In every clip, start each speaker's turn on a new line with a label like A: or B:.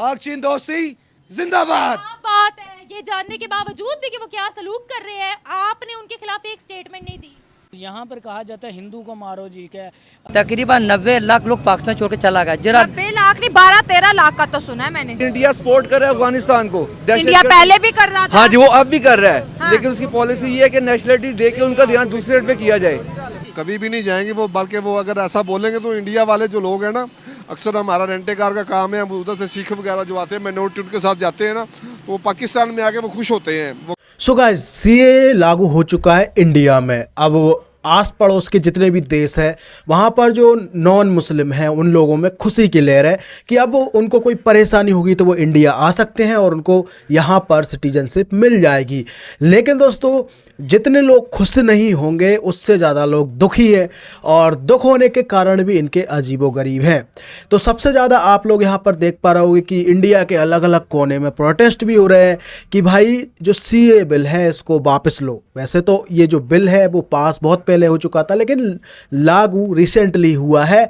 A: पाक चीन दोस्ती जिंदाबाद।
B: क्या बात है, ये जानने के बावजूद भी कि वो क्या सलूक कर रहे हैं, आपने उनके खिलाफ एक स्टेटमेंट नहीं दी।
C: यहाँ पर कहा जाता है हिंदू को मारो जी क्या।
D: तकरीबन 90 लाख लोग पाकिस्तान छोड़ के चला गया। जरा
E: 90 लाख नहीं 12-13 लाख का तो सुना है मैंने।
F: इंडिया सपोर्ट कर रहा है अफगानिस्तान को।
E: इंडिया पहले भी कर रहा था।
F: हाँ जी, वो अब भी कर रहा है।
E: हाँ।
F: लेकिन उसकी पॉलिसी ये है कि नेशनलिटी दे के उनका ध्यान दूसरे पे किया जाए।
G: कभी भी नहीं जाएंगे वो, बल्कि वो अगर ऐसा बोलेंगे तो इंडिया वाले जो लोग हैं ना, अक्सर हमारा रेंटे कार का काम है, हम उधर से सिख वगैरह जो आते हैं माइनॉरिटी उनके साथ जाते हैं ना, तो वो पाकिस्तान में आके वो खुश होते हैं। वो
H: सो गाइस, सीए लागू हो चुका है इंडिया में। अब आस पड़ोस के जितने भी देश है वहाँ पर जो नॉन मुस्लिम हैं उन लोगों में खुशी की लहर है कि अब उनको कोई परेशानी होगी तो वो इंडिया आ सकते हैं और उनको यहाँ पर सिटीजनशिप मिल जाएगी। लेकिन दोस्तों, जितने लोग खुश नहीं होंगे उससे ज़्यादा लोग दुखी हैं, और दुख होने के कारण भी इनके अजीबोगरीब हैं। तो सबसे ज़्यादा आप लोग यहाँ पर देख पा रहे होंगे कि इंडिया के अलग अलग कोने में प्रोटेस्ट भी हो रहे हैं कि भाई जो सीए बिल है इसको वापस लो। वैसे तो ये जो बिल है वो पास बहुत पहले हो चुका था, लेकिन लागू रिसेंटली हुआ है।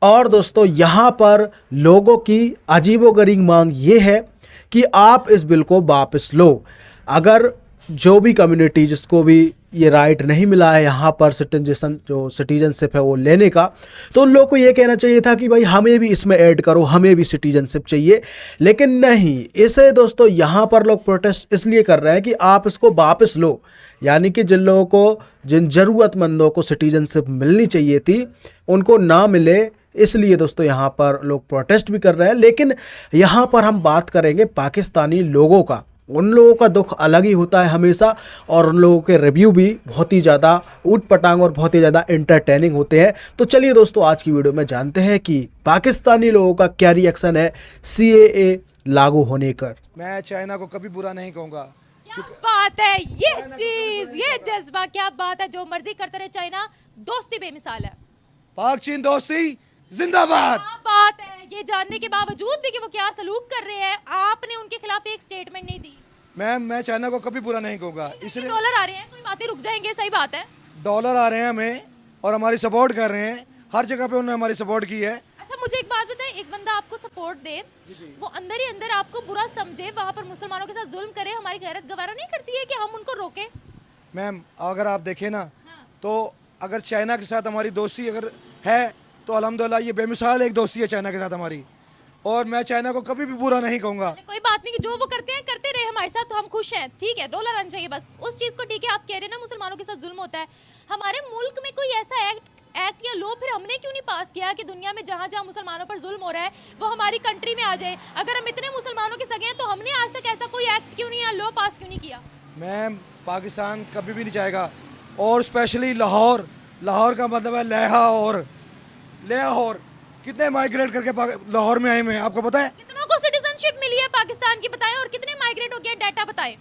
H: और दोस्तों, यहाँ पर लोगों की अजीबोगरीब मांग ये है कि आप इस बिल को वापस लो। अगर जो भी कम्युनिटी जिसको भी ये राइट नहीं मिला है यहाँ पर सिटीजनशिप है वो लेने का, तो उन लोगों को ये कहना चाहिए था कि भाई हमें भी इसमें ऐड करो, हमें भी सिटीजनशिप चाहिए। लेकिन नहीं, इसे दोस्तों यहाँ पर लोग प्रोटेस्ट इसलिए कर रहे हैं कि आप इसको वापस लो। यानी कि जिन लोगों को, जिन ज़रूरतमंदों को सिटीजनशिप मिलनी चाहिए थी उनको ना मिले, इसलिए दोस्तों यहाँ पर लोग प्रोटेस्ट भी कर रहे हैं। लेकिन यहाँ पर हम बात करेंगे पाकिस्तानी लोगों का। उन लोगों का दुख अलग ही होता है हमेशा, और उन लोगों के रिव्यू भी बहुत ही ज़्यादा ऊट पटांग और बहुत ही ज़्यादा एंटरटेनिंग होते हैं। तो चलिए दोस्तों, आज की वीडियो में जानते हैं कि पाकिस्तानी लोगों का क्या रिएक्शन है सीएए लागू होने पर।
A: मैं चाइना को कभी बुरा नहीं कहूँगा।
B: क्या बात है, ये चीज, ये जज्बा, क्या बात है। जो मर्जी करते रहे चाइना, दोस्ती बेमिसाल है।
A: पाक चीन दोस्ती जिंदाबाद।
B: क्या बात है, ये जानने के बावजूद भी कि वो क्या सलूक कर रहे हैं, आपने उनके खिलाफ एक स्टेटमेंट नहीं दी।
A: मैं चाइना को कभी बुरा नहीं कहूँगा। इसलिए
B: डॉलर आ रहे हैं, कोई बात नहीं, रुक जाएंगे, सही बात है।
A: डॉलर आ रहे हैं हमें और हमारी सपोर्ट कर रहे हैं, हर जगह पे उन्होंने हमारी सपोर्ट की है।
B: अच्छा, मुझे एक बात बताएं, एक बंदा आपको सपोर्ट दे, वो अंदर ही अंदर आपको बुरा समझे, वहाँ पर मुसलमानों के साथ जुल्म करे, हमारी गैरत गवारा नहीं करती है कि हम उनको रोके?
A: मैम, अगर आप देखें ना, तो अगर चाइना के साथ हमारी दोस्ती अगर है तो अल्हम्दुलिल्लाह ये बेमिसाल एक दोस्ती है चाइना के साथ हमारी, और मैं चाइना को कभी भी बुरा नहीं कहूँगा।
B: कोई बात नहीं कि जो वो करते हैं करते रहे हमारे साथ, तो हम खुश हैं, ठीक है, डॉलर आना चाहिए बस उस चीज़ को। ठीक है, आप कह रहे हैं ना मुसलमानों के साथ जुल्म होता है, हमारे मुल्क में कोई ऐसा एक्ट या लॉ फिर हमने क्यों नहीं पास किया कि दुनिया में जहाँ जहाँ मुसलमानों पर जुल्म हो रहा है वो हमारी कंट्री में आ जाए? अगर हम इतने मुसलमानों के सगे हैं तो हमने आज तक ऐसा कोई एक्ट क्यों नहीं या लॉ पास क्यों नहीं किया?
A: मैम, पाकिस्तान कभी भी नहीं जाएगा, और स्पेशली लाहौर का मतलब है लाहौर। कितने माइग्रेट करके लाहौर में आए हुए हैं, आपको पता है?
B: कितनों को सिटीजनशिप मिली है पाकिस्तान की, बताएं, और कितने माइग्रेट हो गया, डाटा बताएं।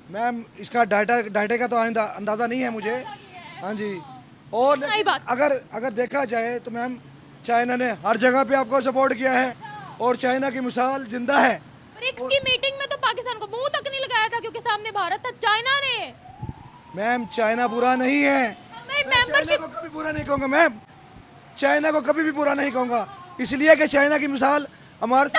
A: मैम, इसका डाटा का तो अंदाज़ा नहीं है मुझे। हाँ जी, और अगर देखा जाए तो मैम, चाइना ने हर जगह पे आपको सपोर्ट किया है, और चाइना की मिसाल जिंदा है।
B: ब्रिक्स की मीटिंग में तो पाकिस्तान को मुंह तक नहीं लगाया था क्योंकि सामने भारत था। चाइना ने,
A: मैम, चाइना बुरा नहीं है,
B: मेंबरशिप
A: को कभी बुरा नहीं कहूँगा। मैम, चाइना को कभी भी बुरा नहीं कहूँगा, इसलिए कि चाइना की मिसाल हमारे।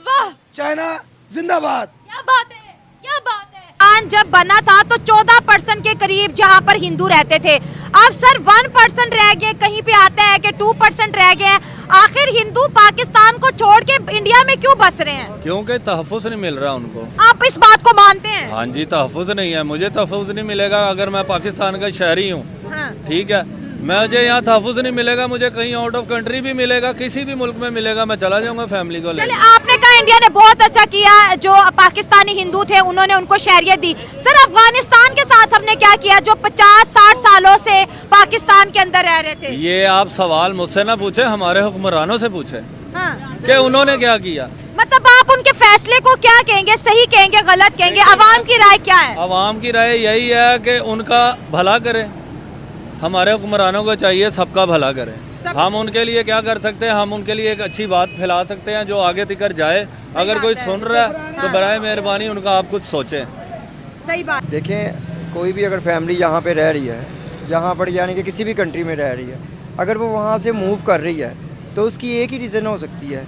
B: वाह,
A: चाइना जिंदाबाद।
B: क्या बात है, क्या बात है।
E: जब बना था तो 14% के करीब जहाँ पर हिंदू रहते थे, अब सर 1% रह गए, कहीं पे आता है कि 2% रह गए। आखिर हिंदू पाकिस्तान को छोड़ के इंडिया में क्यों बस रहे हैं?
I: क्योंकि तहफ़्फ़ुज़ नहीं मिल रहा उनको।
E: आप इस बात को मानते हैं?
I: हाँ जी, तहफ़्फ़ुज़ नहीं है, मुझे तहफ़्फ़ुज़ नहीं मिलेगा अगर मैं पाकिस्तान का शहरी हूँ।
E: हाँ।
I: ठीक है, मुझे यहाँ तहफ़्फ़ुज़ नहीं मिलेगा, मुझे कहीं आउट ऑफ कंट्री भी मिलेगा, किसी भी मुल्क में मिलेगा, मैं चला जाऊँगा फैमिली को लेकर।
E: चलिए, आपने कहा इंडिया ने बहुत अच्छा किया, जो पाकिस्तानी हिंदू थे उन्होंने उनको शहरियत दी। सर, अफगानिस्तान के साथ हमने क्या किया जो 50-60 सालों से पाकिस्तान के अंदर रह रहे थे?
I: ये आप सवाल मुझसे ना पूछे, हमारे हुक्मरानों से पूछे।
E: हाँ।
I: कि उन्होंने क्या किया।
E: मतलब आप उनके फैसले को क्या कहेंगे, सही कहेंगे, गलत कहेंगे? अवाम की राय क्या है?
I: अवाम की राय यही है कि उनका भला करें, हमारे हुक्मरानों को चाहिए सबका भला करें। हम उनके लिए क्या कर सकते हैं? हम उनके लिए एक अच्छी बात फैला सकते हैं जो आगे तक जाए। अगर कोई सुन रहा है तो बराए मेहरबानी उनका आप कुछ सोचें।
E: सही बात।
J: देखें, कोई भी अगर फैमिली यहाँ पे रह रही है, यहाँ पर यानी कि किसी भी कंट्री में रह रही है, अगर वो वहाँ से मूव कर रही है तो उसकी एक ही रीज़न हो सकती है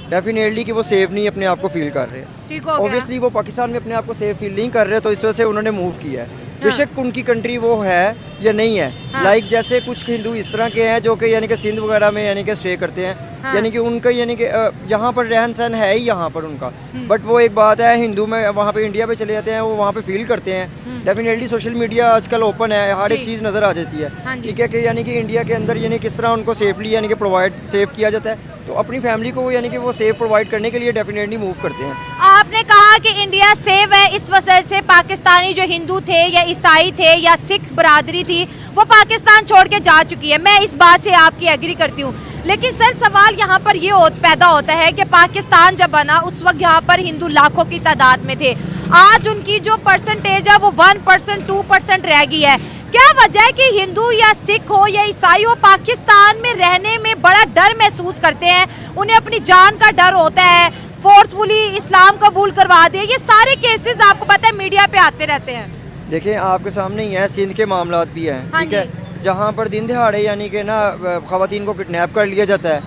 J: डेफिनेटली कि वो सेफ नहीं अपने आप को फील कर रहे हैं।
E: ठीक हो गया।
J: ऑब्वियसली वो पाकिस्तान में अपने आप को सेफ फील नहीं कर रहे, तो इस वजह से उन्होंने मूव किया है। बेशक उनकी कंट्री वो है या नहीं है, लाइक जैसे कुछ हिंदू इस तरह के हैं जो कि यानी कि सिंध वगैरह में यानी कि स्टे करते हैं, यानी कि उनका यानी कि यहाँ पर रहन सहन है ही यहाँ पर उनका, बट वो एक बात है हिंदू में वहाँ पे इंडिया पे चले जाते हैं, वो वहाँ पे फील करते हैं। डेफिनेटली सोशल मीडिया आजकल ओपन है, हर एक चीज़ नज़र आ जाती है, ठीक है, कि यानी कि इंडिया के अंदर यानी किस तरह उनको सेफली यानी कि प्रोवाइड सेफ किया जाता है, तो अपनी फैमिली को यानी कि वो सेफ प्रोवाइड करने के लिए डेफिनेटली मूव करते हैं।
E: आपने कहा कि इंडिया सेफ है, इस वजह से पाकिस्तानी जो हिंदू थे या ईसाई थे या सिख बरादरी थी वो पाकिस्तान छोड़ के जा चुकी है। मैं इस बात से आपकी एग्री करती हूँ, लेकिन सर सवाल यहाँ पर ये पैदा होता है कि पाकिस्तान जब बना उस वक्त यहाँ पर हिंदू लाखों की तादाद में थे, आज उनकी जो परसेंटेज है वो 1%, 2% रह गई है। क्या वजह है कि हिंदू या सिख हो या ईसाई हो पाकिस्तान में रहने में बड़ा डर महसूस करते हैं, उन्हें अपनी जान का डर होता है, फोर्सफुली इस्लाम कबूल करवा दिया, ये सारे केसेस आपको पता है मीडिया पे आते रहते हैं।
J: देखिए आपके सामने ही है, सिंध के मामला भी हैं, ठीक है, जहाँ पर दिन दिहाड़े यानी कि ना ख़वातीन को किडनैप कर लिया जाता है,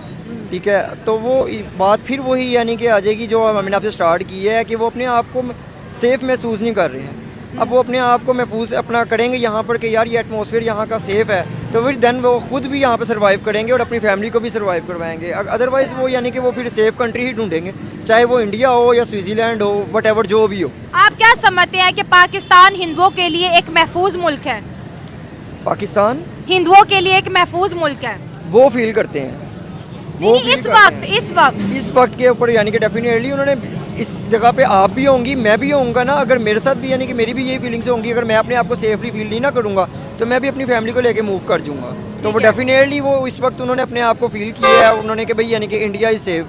J: ठीक है, तो वो बात फिर वही यानी कि आ जाएगी जो मैंने आपसे स्टार्ट की है कि वो अपने आप को सेफ़ महसूस नहीं कर रहे हैं। अब वो अपने आप को महफूज अपना करेंगे यहाँ पर कि यार ये एटमॉस्फेयर यहाँ का सेफ़ है, तो फिर देन वो खुद भी यहाँ पे सर्वाइव करेंगे और अपनी फैमिली को भी सर्वाइव करवाएंगे। अदरवाइज़ वो यानी कि वो फिर सेफ़ कंट्री ही ढूंढेंगे, चाहे वो इंडिया हो या स्विट्ज़रलैंड हो, वट जो भी हो।
E: आप क्या समझते हैं कि पाकिस्तान हिंदुओं के लिए एक महफूज मुल्क है?
J: पाकिस्तान
E: हिंदुओं के लिए एक महफूज मुल्क है,
J: वो फील करते हैं, वो इस वक्त के ऊपर यानी कि डेफिनेटली उन्होंने इस जगह पे आप भी होंगी, मैं भी होऊंगा ना, अगर मेरे साथ भी यानी कि मेरी भी यही फीलिंग्स होंगी, अगर मैं अपने आप को सेफली फील नहीं ना करूँगा तो मैं भी अपनी फैमिली को लेके मूव कर जाऊँगा। तो वो डेफिनेटली वो इस वक्त उन्होंने अपने आप को फील किया है उन्होंने कि भाई यानी कि इंडिया इज सेफ,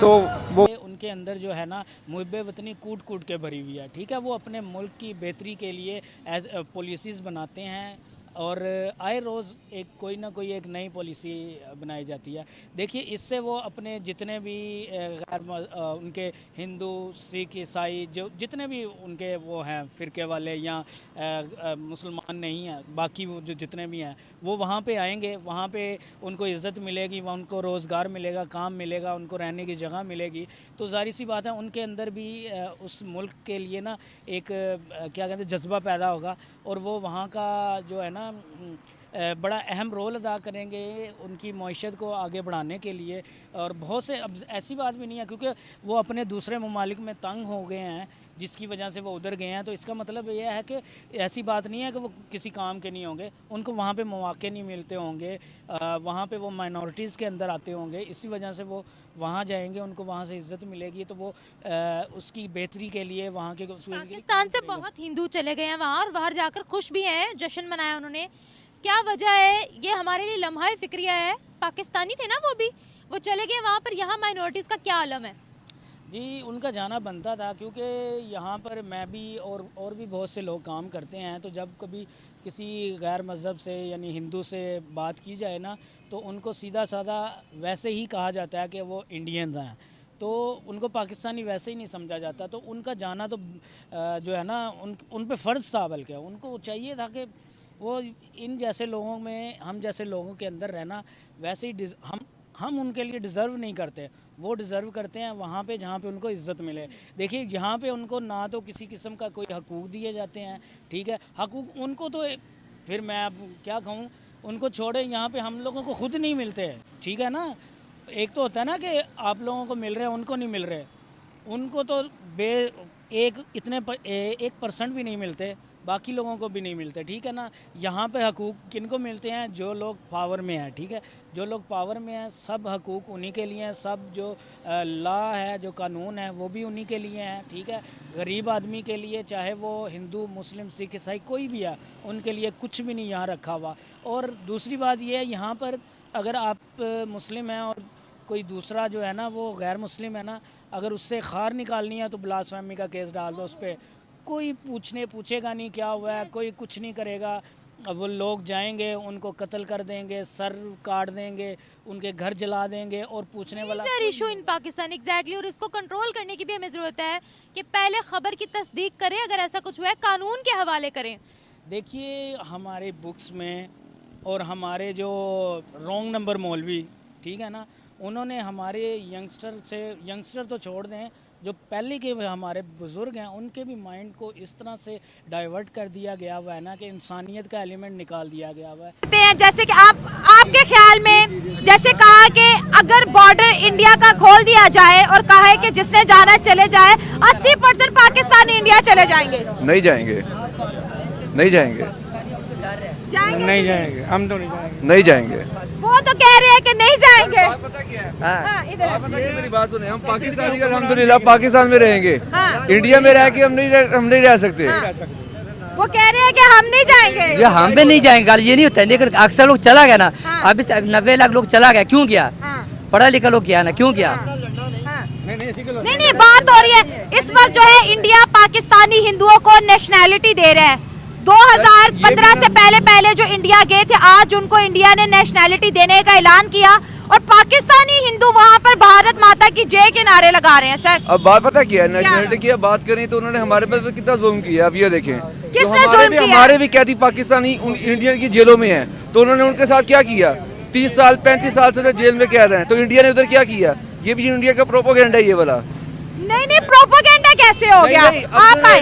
J: सो वो
C: उनके अंदर जो है ना मुहब्ब वतनी कूट कूट के भरी हुई है, ठीक है, वो अपने मुल्क की बेहतरी के लिए एज पॉलिसीज़ बनाते हैं और आए रोज़ एक कोई ना कोई एक नई पॉलिसी बनाई जाती है। देखिए इससे वो अपने जितने भी उनके हिंदू सिख ईसाई जो जितने भी उनके वो हैं फ़िरके वाले या मुसलमान नहीं हैं, बाकी वो जो जितने भी हैं वो वहाँ पे आएंगे, वहाँ पे उनको इज़्ज़त मिलेगी, वहाँ उनको रोज़गार मिलेगा, काम मिलेगा, उनको रहने की जगह मिलेगी, तो ज़ाहिर सी बात है उनके अंदर भी उस मुल्क के लिए ना एक क्या कहते हैं जज्बा पैदा होगा और वो वहाँ का जो है ना बड़ा अहम रोल अदा करेंगे उनकी मईशत को आगे बढ़ाने के लिए। और बहुत से अब ऐसी बात भी नहीं है क्योंकि वो अपने दूसरे ममालिक में तंग हो गए हैं जिसकी वजह से वो उधर गए हैं, तो इसका मतलब ये है कि ऐसी बात नहीं है कि वो किसी काम के नहीं होंगे, उनको वहाँ पे मौके नहीं मिलते होंगे, वहाँ पे वो माइनॉरिटीज़ के अंदर आते होंगे, इसी वजह से वो वहाँ जाएंगे, उनको वहाँ से इज़्ज़त मिलेगी, तो वो उसकी बेहतरी के लिए वहाँ के
B: पाकिस्तान से बहुत हिंदू चले गए हैं वहाँ और बाहर जाकर खुश भी हैं, जश्न मनाया उन्होंने। क्या वजह है? ये हमारे लिए लम्हा फ़िक्रिया है, पाकिस्तानी थे ना वो भी, वो चले गए वहाँ पर, यहाँ माइनॉरिटीज़ का क्या आलम है?
C: जी उनका जाना बनता था क्योंकि यहाँ पर मैं भी और भी बहुत से लोग काम करते हैं, तो जब कभी किसी गैर मज़हब से यानी हिंदू से बात की जाए ना तो उनको सीधा साधा वैसे ही कहा जाता है कि वो इंडियंस हैं, तो उनको पाकिस्तानी वैसे ही नहीं समझा जाता। तो उनका जाना तो जो है ना उन पे फ़र्ज़ था, बल्कि उनको चाहिए था कि वो इन जैसे लोगों में, हम जैसे लोगों के अंदर रहना, वैसे ही हम उनके लिए डिज़र्व नहीं करते, वो डिज़र्व करते हैं वहाँ पे जहाँ पे उनको इज़्ज़त मिले। देखिए यहाँ पे उनको ना तो किसी किस्म का कोई हकूक़ दिए जाते हैं, ठीक है, हकूक़ उनको तो फिर मैं अब क्या कहूँ, उनको छोड़े, यहाँ पे हम लोगों को खुद नहीं मिलते, ठीक है ना। एक तो होता है ना कि आप लोगों को मिल रहे हैं, उनको नहीं मिल रहे, उनको तो 1% भी नहीं मिलते, बाकी लोगों को भी नहीं मिलते, ठीक है ना। यहाँ पे हकूक़ किनको मिलते हैं? जो लोग पावर में हैं, ठीक है, जो लोग पावर में हैं सब हकूक़ उन्हीं के लिए हैं, सब जो लॉ है, जो कानून है वो भी उन्हीं के लिए हैं, ठीक है। गरीब आदमी के लिए, चाहे वो हिंदू मुस्लिम सिख ईसाई कोई भी है, उनके लिए कुछ भी नहीं यहाँ रखा हुआ। और दूसरी बात ये है, यहाँ पर अगर आप मुस्लिम हैं और कोई दूसरा जो है ना वो गैर मुस्लिम है ना, अगर उससे खार निकालनी है तो ब्लास्फेमी का केस डाल दो उस पर, कोई पूछेगा नहीं क्या हुआ है, कोई कुछ नहीं करेगा। वो लोग जाएंगे, उनको कत्ल कर देंगे, सर काट देंगे, उनके घर जला देंगे और पूछने वाला
B: इशू इन पाकिस्तान एग्जैक्टली। और इसको कंट्रोल करने की भी हमें ज़रूरत है कि पहले खबर की तस्दीक करें, अगर ऐसा कुछ हुआ है कानून के हवाले करें।
C: देखिए हमारे बुक्स में और हमारे जो रॉन्ग नंबर मौलवी, ठीक है ना, उन्होंने हमारे यंगस्टर तो छोड़ दें, जो पहले के हमारे बुज़ुर्ग हैं उनके भी माइंड को इस तरह से डाइवर्ट कर दिया गया हुआ है ना कि इंसानियत का एलिमेंट निकाल दिया गया हुआ है।
E: कहते हैं जैसे कि आपके ख्याल में जैसे कहा कि अगर बॉर्डर इंडिया का खोल दिया जाए और कहा है कि जिसने जाना है चले जाए, 80% पाकिस्तानी इंडिया चले जाएंगे।
F: नहीं जाएंगे, नहीं जाएंगे,
E: जाएंगे
A: नहीं जाएंगे, हम तो नहीं जाएंगे।
F: नहीं जाएंगे।
E: वो तो कह रहे हैं कि नहीं जाएंगे।
F: पता क्या है?
E: हाँ, इधर
F: मेरी बात सुने, हम पाकिस्तानी अल्हम्दुलिल्लाह पाकिस्तान में रहेंगे।
E: हाँ।
F: इंडिया में रह के हम नहीं रह सकते।
E: वो कह रहे हैं कि हम नहीं जाएंगे।
D: ये हम भी नहीं जाएंगे, ये नहीं होता है, लेकिन अक्सर लोग चला गया ना। अभी 90 लाख लोग चला गया, क्यों गया? पढ़ा लिखा लोग गया ना, क्यों गया?
E: नहीं, बात हो रही है इस वक्त जो है इंडिया पाकिस्तानी हिंदुओं को नेशनैलिटी दे रहा है। 2015 से पहले जो इंडिया गए थे, आज उनको इंडिया ने नेशनैलिटी देने का ऐलान किया और पाकिस्तानी हिंदू वहाँ पर भारत माता की जय के नारे लगा रहे हैं। सर
F: अब बात पता क्या है, नेशनलिटी की बात करें तो उन्होंने हमारे पर कितना जुल्म किया। अब ये देखें,
E: किसने जुल्म किया?
F: हमारे भी कैदी पाकिस्तानी इंडियन की जेलों में हैं, तो उन्होंने उनके साथ क्या किया? 30 साल 35 साल से जेल में कैद हैं, तो इंडिया ने उधर क्या किया? ये भी इंडिया का प्रोपोगेंडा है ये वाला।
E: नहीं, प्रोपोगेंडा कैसे हो गया? आप आए।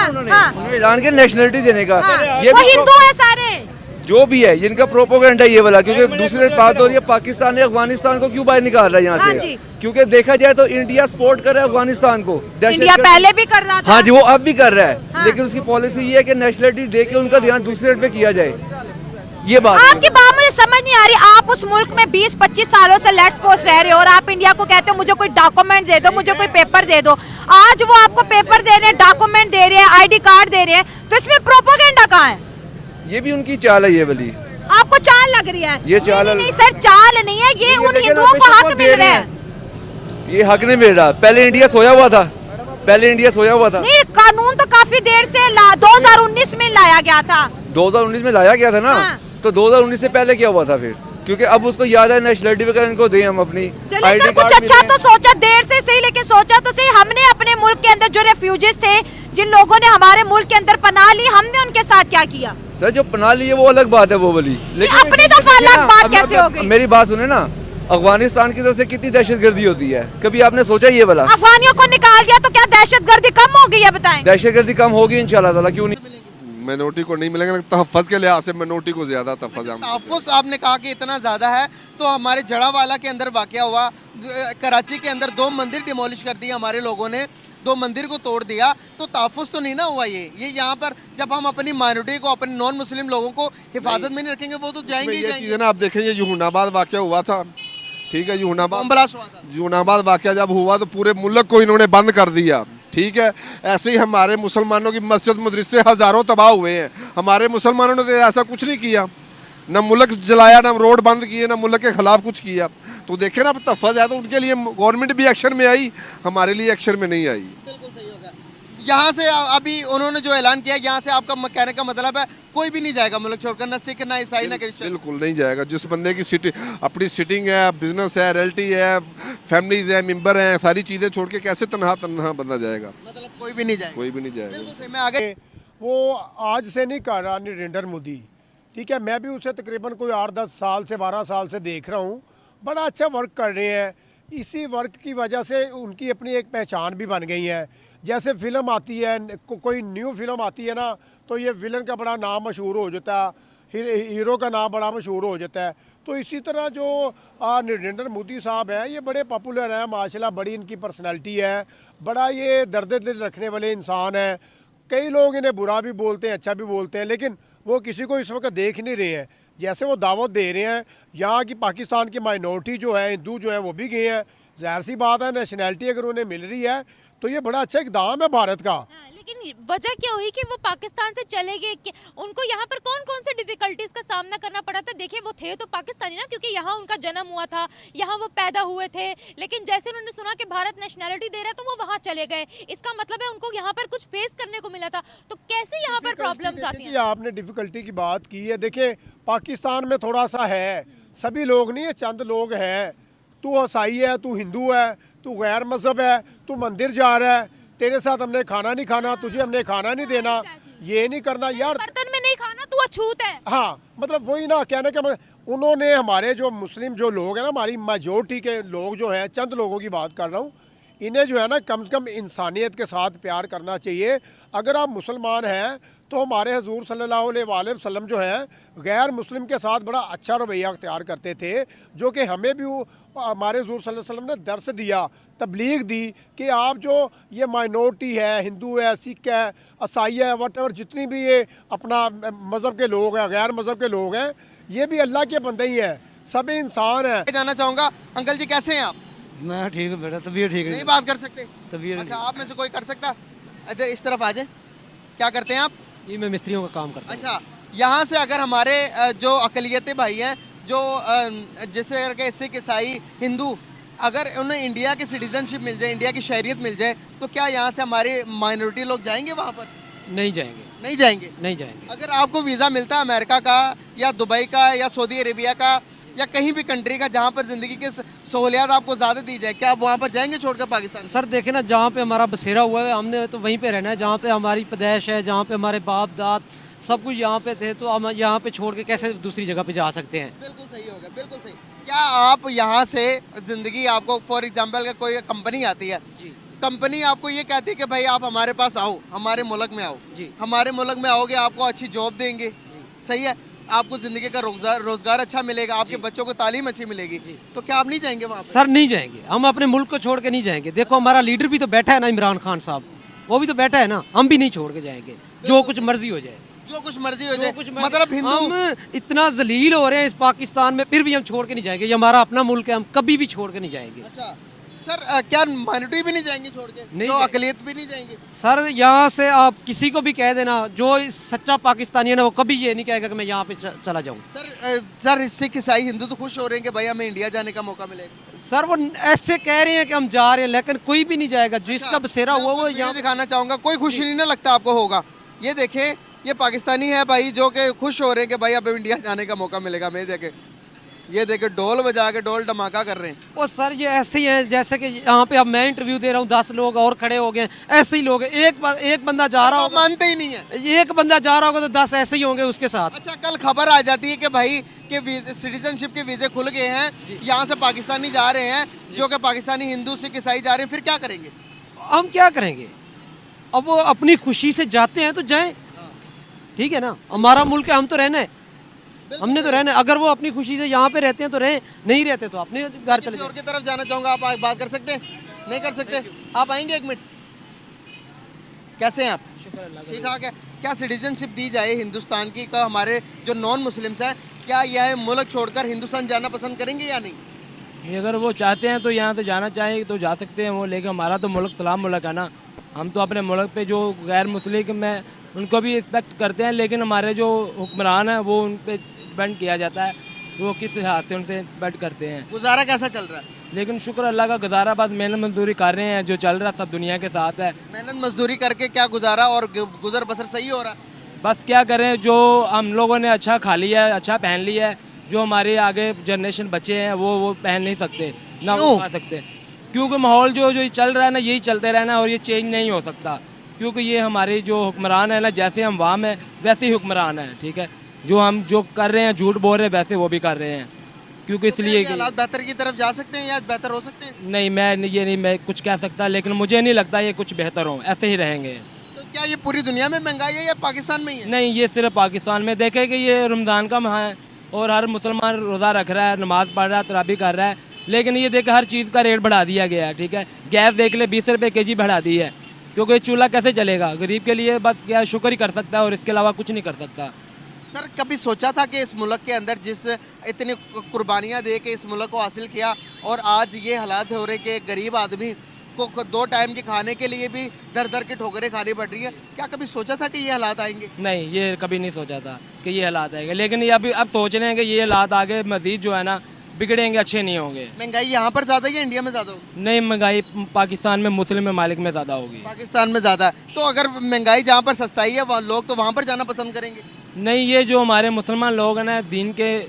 F: उन्होंने ऐलान किया नेशनलिटी देने का। ये
E: वो हिंदू है सारे,
F: जो भी है, इनका प्रोपोगेंडा ये वाला। क्योंकि दूसरी बात हो रही है, पाकिस्तान ने अफगानिस्तान को क्यों बाहर निकाल रहा है यहाँ से? क्योंकि देखा जाए तो इंडिया सपोर्ट कर रहा है अफगानिस्तान को।
E: इंडिया पहले भी कर रहा था।
F: हाँ जी, वो अब भी कर रहा है, लेकिन उसकी पॉलिसी ये है कि नेशनलिटी दे के उनका ध्यान दूसरे पे किया जाए। ये बात
E: आपकी बात मुझे समझ नहीं आ रही। आप उस मुल्क में 20-25 सालों से लेट्स पोस्ट रह रहे हो और आप इंडिया को कहते हो मुझे कोई डॉक्यूमेंट दे दो, मुझे कोई पेपर दे दो। आज वो आपको पेपर दे रहे हैं, डॉक्यूमेंट दे रहे हैं, आईडी कार्ड दे रहे हैं, तो इसमें प्रोपोगेंडा कहाँ है?
F: ये भी उनकी चाल है ये वाली।
E: आपको चाल लग रही है?
F: ये चाल
E: नहीं सर, चाल नहीं है, ये उन हिंदुओं को हक मिल रहा है।
F: ये हक नहीं मिल रहा। पहले इंडिया सोया हुआ था, पहले इंडिया सोया हुआ था।
E: नहीं, कानून तो काफी देर से 2019 में लाया गया था।
F: 2019 में लाया गया था ना। तो 2019 से पहले क्या हुआ था फिर? क्योंकि अब उसको याद है नेशनलिटी वगैरह इनको दें हम अपनी।
E: चलिए सर, कुछ अच्छा तो सोचा, देर से सही लेकिन सोचा तो सही। हमने अपने मुल्क के अंदर जो रेफ्यूजीज थे, जिन लोगों ने हमारे मुल्क के अंदर पनाह ली, हमने उनके साथ क्या किया?
F: सर जो पनाह ली है वो अलग बात है, वो वाली। लेकिन
E: अपनी दफा अलग बात कैसे हो गई?
F: मेरी बात सुने ना, अफगानिस्तान की तरफ से कितनी दहशतगर्दी होती है, कभी आपने सोचा ये वाला?
E: अफगानियों को निकाल दिया तो क्या दहशतगर्दी कम हो गई है? बताएं।
F: दहशतगर्दी कम होगी इंशाल्लाह ताला, क्यों नहीं?
G: मिनोरिटी को नहीं मिलेंगे, तहफ़्फ़ुज़ के लिहाज से मिनोरिटी को ज़्यादा
K: तहफ़्फ़ुज़ आपने कहा कि इतना ज़्यादा है, तो हमारे जड़ावाला के अंदर वाक़या हुआ, कराची के अंदर 2 मंदिर डिमोलिश कर दिए हमारे लोगों ने, 2 मंदिर को तोड़ दिया, तो तहफ़्फ़ुज़ तो नहीं ना हुआ। ये यहाँ पर जब हम अपनी माइनॉरिटी को, अपने नॉन मुस्लिम लोगों को हिफाजत में नहीं रखेंगे, वो तो जाएंगे ही जाएंगे
G: ना। आप देखें, ये जहानाबाद वाक़या हुआ था, ठीक है, जहानाबाद वाक़या जब हुआ तो पूरे मुल्क को इन्होंने बंद कर दिया, ठीक है। ऐसे ही हमारे मुसलमानों की मस्जिद मदरसे हज़ारों तबाह हुए हैं। हमारे मुसलमानों ने तो ऐसा कुछ नहीं किया, न मुल्क जलाया, न रोड बंद किए, न मुल्क के ख़िलाफ़ कुछ किया। तो देखें ना, तहफ़्फ़ुज़ है तो उनके लिए गवर्नमेंट भी एक्शन में आई, हमारे लिए एक्शन में नहीं आई।
K: बिल्कुल सही होगा। यहाँ से अभी उन्होंने जो ऐलान किया, यहाँ से आपका कहने का मतलब है कोई भी नहीं जाएगा मुल्क छोड़कर, न सिख, न ईसाई, न क्रिश्चियन?
G: बिल्कुल नहीं जाएगा। जिस बंदे की अपनी सिटिंग है, बिजनेस है, रियल्टी है, फैमिलीज है, मेंबर हैं, सारी चीज़ें छोड़ के कैसे तनहा बंदा जाएगा?
K: मतलब कोई भी नहीं जाएगा?
G: कोई भी नहीं जाएगा।
K: बिल्कुल सही। मैं आगे,
A: वो आज से नहीं कर रहा नरेंद्र मोदी, ठीक है। मैं भी उसे तकरीबन कोई 8-10 साल से 12 साल से देख रहा हूँ, बड़ा अच्छा वर्क कर रहे हैं। इसी वर्क की वजह से उनकी अपनी एक पहचान भी बन गई है। जैसे फिल्म आती है, कोई न्यू फिल्म आती है ना, तो ये विलन का बड़ा नाम मशहूर हो जाता है, हीरो का नाम बड़ा मशहूर हो जाता है। तो इसी तरह जो नरेंद्र मोदी साहब हैं, ये बड़े पॉपुलर हैं माशाल्लाह, बड़ी इनकी पर्सनैलिटी है, बड़ा ये दर्द दिल रखने वाले इंसान हैं। कई लोग इन्हें बुरा भी बोलते हैं, अच्छा भी बोलते हैं, लेकिन वो किसी को इस वक्त देख नहीं रहे हैं। जैसे वो दावत दे रहे हैं, यहाँ की पाकिस्तान की माइनॉरिटी जो है, हिंदू जो है, वो भी गए हैं। ज़ाहिर सी बात है, नेशनैलिटी अगर उन्हें मिल रही है तो ये बड़ा अच्छा इकदाम है भारत का।
B: लेकिन वजह क्या हुई कि वो पाकिस्तान से चले गए? कि उनको यहाँ पर कौन कौन से डिफिकल्टीज का सामना करना पड़ा था? देखिए, वो थे तो पाकिस्तानी ना, क्योंकि यहाँ उनका जन्म हुआ था, यहाँ वो पैदा हुए थे, लेकिन जैसे उन्होंने सुना कि भारत नेशनैलिटी दे रहा है तो वो वहाँ चले गए। इसका मतलब है उनको यहाँ पर कुछ फेस करने को मिला था। तो कैसे यहाँ पर प्रॉब्लम्स आती हैं?
A: आपने डिफिकल्टी की बात की है। देखिए, पाकिस्तान में थोड़ा सा है, सभी लोग नहीं है, चंद लोग हैं। तू ईसाई है, तू हिंदू है, तू गैर मजहब है, तू मंदिर जा रहा है, तेरे साथ हमने खाना नहीं खाना, तुझे हमने खाना नहीं देना, ये नहीं करना यार,
B: बर्तन में नहीं खाना, तू अछूत है।
A: हाँ, मतलब वही ना कहने का,
L: उन्होंने हमारे जो मुस्लिम जो लोग हैं ना, हमारी मेजॉरिटी के लोग जो हैं, चंद लोगों की बात कर रहा हूँ, इन्हें जो है ना कम से कम इंसानियत के साथ प्यार करना चाहिए। अगर आप मुसलमान हैं तो हमारे हजूर सल्लल्लाहु अलैहि वसल्लम जो है गैर मुस्लिम के साथ बड़ा अच्छा रवैया अख्तियार करते थे, जो कि हमें भी हमारे हजूर सल्लल्लाहु अलैहि वसल्लम ने दर्स दिया, तबलीग दी कि आप जो ये माइनॉरिटी है, हिंदू है, सिख है, ईसाई है, वट जितनी भी ये अपना मज़हब के लोग हैं, गैर मज़हब के लोग हैं, ये भी अल्लाह के बंदे ही हैं, सभी इंसान हैं।
K: जानना चाहूँगा अंकल जी कैसे हैं आप?
M: मैं ठीक हूँ बेटा, तबीयत ठीक है।
K: नहीं बात कर सकते?
M: तबीयत
K: अच्छा, आप में से कोई कर सकता? इधर इस तरफ आ जाए। क्या करते हैं आप?
M: ये मैं मिस्त्रियों का काम करता हूँ।
K: अच्छा, यहाँ से अगर हमारे जो अकलियती भाई हैं, जो जैसे कि सिख, ईसाई, हिंदू, अगर उन्हें इंडिया की सिटीजनशिप मिल जाए, इंडिया की शहरियत मिल जाए, तो क्या यहाँ से हमारे माइनॉरिटी लोग जाएंगे वहाँ पर?
M: नहीं जाएंगे।
K: नहीं जाएंगे?
M: नहीं जाएंगे।
K: अगर आपको वीज़ा मिलता है अमेरिका का या दुबई का या सऊदी अरेबिया का या कहीं भी कंट्री का जहाँ पर ज़िंदगी की सहूलियात आपको ज़्यादा दी जाए, क्या आप वहाँ पर जाएंगे छोड़कर पाकिस्तान?
M: सर देखे ना, जहाँ पे हमारा बसेरा हुआ है हमने तो वहीं पे रहना है, जहाँ पे हमारी पैदाइश है, जहाँ पे हमारे बाप दाद सब कुछ यहाँ पे थे, तो हम यहाँ पे छोड़ के कैसे दूसरी जगह पे जा सकते हैं?
K: बिल्कुल सही होगा, बिल्कुल सही। क्या आप यहाँ से ज़िंदगी, आपको फॉर एग्जाम्पल का कोई कंपनी आती है, कंपनी आपको ये कहती है कि भाई आप हमारे पास आओ, हमारे मुल्क में आओ, हमारे मुल्क में आओगे आपको अच्छी जॉब देंगे, सही है, आपको ज़िंदगी का रोज़गार अच्छा मिलेगा, आपके बच्चों को तालीम अच्छी मिलेगी, तो क्या आप नहीं जाएंगे वहाँ पर?
M: सर नहीं जाएंगे, हम अपने मुल्क को छोड़ के नहीं जाएंगे। देखो हमारा लीडर भी तो बैठा है ना, इमरान खान साहब, वो भी तो बैठा है ना, हम भी नहीं छोड़ के जाएंगे, जो कुछ मर्जी हो जाए,
K: जो कुछ मर्जी हो जाए। मतलब हिंदू,
M: हम इतना जलील हो रहे हैं इस पाकिस्तान में, फिर भी हम छोड़ के नहीं जाएंगे। ये हमारा अपना मुल्क है, हम कभी भी छोड़ के नहीं जाएंगे।
K: अच्छा सर, क्या माइनॉरिटी भी नहीं जाएंगे छोड़ के?
M: नहीं,
K: जो अकलियत भी नहीं जाएंगे?
M: सर यहाँ से आप किसी को भी कह देना, जो सच्चा पाकिस्तानी है ना, वो कभी ये नहीं कहेगा कि मैं यहाँ पे चला जाऊँ।
K: सर सिख, ईसाई, हिंदू तो खुश हो रहे हैं कि भाई हमें इंडिया जाने का मौका मिलेगा।
M: सर वो ऐसे कह रहे हैं कि हम जा रहे हैं, लेकिन कोई भी नहीं जाएगा। जिसका बसेरा हुआ वो यहाँ
K: दिखाना चाहूँगा, कोई खुशी नहीं ना लगता आपको होगा। ये देखें, ये पाकिस्तानी है भाई जो कि खुश हो रहे हैं कि भाई अब इंडिया जाने का मौका मिलेगा। मैं देखे, ये देखे ढोल बजा के ढोल धमाका कर रहे हैं।
M: वो सर ये ऐसे ही है जैसे कि यहाँ पे अब मैं इंटरव्यू दे रहा हूँ, 10 लोग और खड़े हो गए, ऐसे ही लोग हैं। एक बंदा जा रहा होगा,
K: मानते ही नहीं है।
M: एक बंदा जा रहा होगा तो 10 ऐसे ही होंगे उसके साथ।
K: अच्छा, कल खबर आ जाती है कि भाई के सिटीजनशिप के वीजे खुल गए हैं, यहाँ से पाकिस्तानी जा रहे हैं, जो कि पाकिस्तानी हिंदू सिख ईसाई जा रहे हैं, फिर क्या करेंगे?
M: हम क्या करेंगे? अब वो अपनी खुशी से जाते हैं तो जाएं, ठीक है ना, हमारा मुल्क है, हम तो रहना है, हमने तो रहना है। अगर वो अपनी खुशी से यहाँ पे रहते हैं तो रहे, नहीं रहते तो अपने घर चले जाए।
K: और की तरफ जाना चाहूँगा, आप बात कर सकते हैं? नहीं कर सकते? आप आएंगे? एक मिनट, कैसे हैं आप? ठीक ठाक है। क्या सिटीजनशिप दी जाए हिंदुस्तान की का हमारे जो नॉन मुस्लिम्स हैं, क्या यह मुल्क छोड़कर हिंदुस्तान जाना पसंद करेंगे या नहीं?
C: अगर वो चाहते हैं तो यहाँ से जाना चाहिए तो जा सकते हैं वो, लेकिन हमारा तो मुल्क सलाम मुल्क है ना, हम तो अपने मुल्क पे जो गैर मुस्लिम में उनको भी रिस्पेक्ट करते हैं, लेकिन हमारे जो हुक्मरान हैं वो उन पर डिपेंड किया जाता है, वो किस हिसाब से उनसे डिपेंड करते हैं।
K: गुजारा कैसा चल रहा है?
C: लेकिन शुक्र अल्लाह का, गुजारा बस मेहनत मजदूरी कर रहे हैं, जो चल रहा है सब दुनिया के साथ है।
K: मेहनत मजदूरी करके क्या गुजारा और गुजर बसर सही हो रहा?
C: बस क्या करें, जो हम लोगों ने अच्छा खा लिया है, अच्छा पहन लिया है, जो हमारे आगे जनरेशन बच्चे हैं वो पहन नहीं सकते ना, वो खा सकते, क्योंकि माहौल जो चल रहा है ना, यही चलते रहना और ये चेंज नहीं हो सकता, क्योंकि ये हमारे जो हुक्मरान है ना, जैसे हम वाम है वैसे ही हुक्मरान है, ठीक है, जो हम जो कर रहे हैं झूठ बोल रहे हैं वैसे वो भी कर रहे हैं, क्योंकि इसलिए
K: हालात बेहतर की तरफ जा सकते हैं या बेहतर हो सकते हैं?
C: नहीं, मैं कुछ कह सकता, लेकिन मुझे नहीं लगता ये कुछ बेहतर हो, ऐसे ही रहेंगे।
K: तो क्या ये पूरी दुनिया में महंगाई है या पाकिस्तान में ही है?
C: नहीं, ये सिर्फ पाकिस्तान में। देखे कि ये रमज़ान का माह है और हर मुसलमान रोज़ा रख रहा है, नमाज़ पढ़ रहा है, तराबी कर रहा है, लेकिन ये देखे हर चीज़ का रेट बढ़ा दिया गया है, ठीक है, गैस देख ले 20 रुपये kg बढ़ा दी है, क्योंकि चूल्हा कैसे चलेगा? गरीब के लिए बस क्या शुक्र ही कर सकता है और इसके अलावा कुछ नहीं कर सकता।
K: सर कभी सोचा था कि इस मुल्क के अंदर जिस इतनी कुर्बानियाँ दे के इस मुल्क को हासिल किया और आज ये हालात हो रहे कि गरीब आदमी को 2 टाइम के खाने के लिए भी दर दर की ठोकरें खानी पड़ रही है, क्या कभी सोचा था कि ये हालात आएंगे?
C: नहीं, ये कभी नहीं सोचा था कि ये हालात आएंगे, लेकिन ये अब सोच रहे हैं कि ये हालात आगे मजीद जो है ना बिगड़ेंगे, अच्छे नहीं होंगे।
K: महंगाई यहाँ पर ज़्यादा है या इंडिया में ज़्यादा होगी?
C: नहीं, महंगाई पाकिस्तान में मुस्लिम ममालिक में ज़्यादा होगी।
K: पाकिस्तान में ज़्यादा है, तो अगर महंगाई जहाँ पर सस्ताई है लोग तो वहाँ पर जाना पसंद करेंगे?
C: नहीं, ये जो हमारे मुसलमान लोग हैं ना, दीन के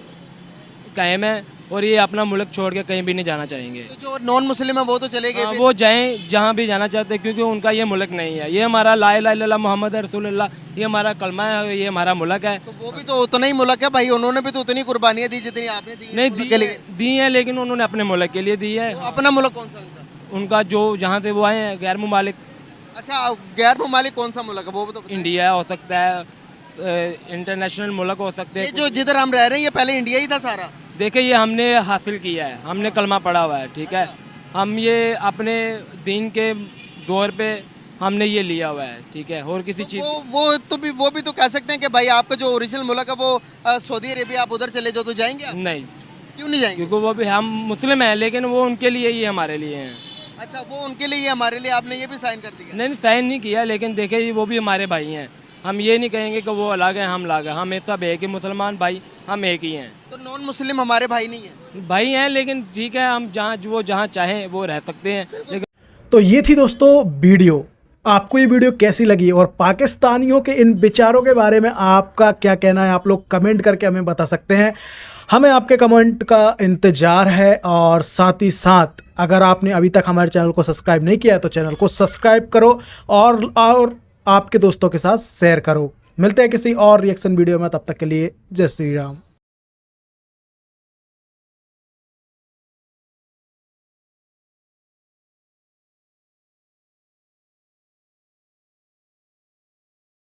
C: कायम हैं
M: और ये अपना मुल्क छोड़ के कहीं भी नहीं जाना चाहेंगे।
K: तो जो नॉन मुस्लिम है वो तो चले गए
M: हाँ,
K: फिर?
M: वो जाएं जहाँ भी जाना चाहते हैं, क्योंकि उनका ये मुल्क नहीं है। ये हमारा ला इलाहा इल्लल्लाह मुहम्मद रसूलुल्लाह, ये हमारा कलमा है, ये हमारा मुल्क है।
K: तो वो भी तो उतना ही मुल्क है भाई, उन्होंने भी तो उतनी कुर्बानियां दी जितनी आपने दी
M: नहीं
K: मुल्क के लिए।
M: दी है, लेकिन उन्होंने अपने मुल्क के लिए दी है।
K: तो अपना मुल्क कौन सा उनका?
M: उनका जो जहाँ से वो आए हैं गैर मुमालिक।
K: अच्छा, गैर मुमालिक कौन सा मुल्क है वो तो?
M: इंडिया हो सकता है, इंटरनेशनल मुल्क हो सकते
K: ये
M: हैं।
K: जो जिधर हम रह रहे हैं ये पहले इंडिया ही था सारा?
M: देखिए ये हमने हासिल किया है, हमने कलमा पढ़ा हुआ है, ठीक है। हम ये अपने दीन के दौर पे हमने ये लिया हुआ है, ठीक है। और किसी चीज़
K: वो भी तो कह सकते हैं कि भाई आपका जो ओरिजिनल मुल्क है वो सऊदी अरेबिया, आप उधर चले जाओ तो जाएंगे आप?
M: नहीं।
K: क्यों नहीं जाएंगे?
M: क्योंकि वो भी हम मुस्लिम हैं, लेकिन वो उनके लिए ही हमारे लिए हैं।
K: अच्छा, वो उनके लिए हमारे लिए आपने ये भी साइन कर दिया?
M: नहीं साइन नहीं किया, लेकिन देखिए वो भी हमारे भाई हैं। हम ये नहीं कहेंगे कि वो अलग हैं हम अलग हैं, हम एक सब एक ही मुसलमान भाई, हम एक ही हैं।
K: तो नॉन मुस्लिम हमारे भाई नहीं है?
M: भाई हैं, लेकिन ठीक है हम जहाँ चाहें वो रह सकते हैं। लेकिन
H: तो ये थी दोस्तों वीडियो। आपको ये वीडियो कैसी लगी और पाकिस्तानियों के इन विचारों के बारे में आपका क्या कहना है, आप लोग कमेंट करके हमें बता सकते हैं। हमें आपके कमेंट का इंतज़ार है। और साथ ही साथ अगर आपने अभी तक हमारे चैनल को सब्सक्राइब नहीं किया है तो चैनल को सब्सक्राइब करो और आपके दोस्तों के साथ शेयर करो। मिलते हैं किसी और रिएक्शन वीडियो में, तब तक के लिए जय श्री राम।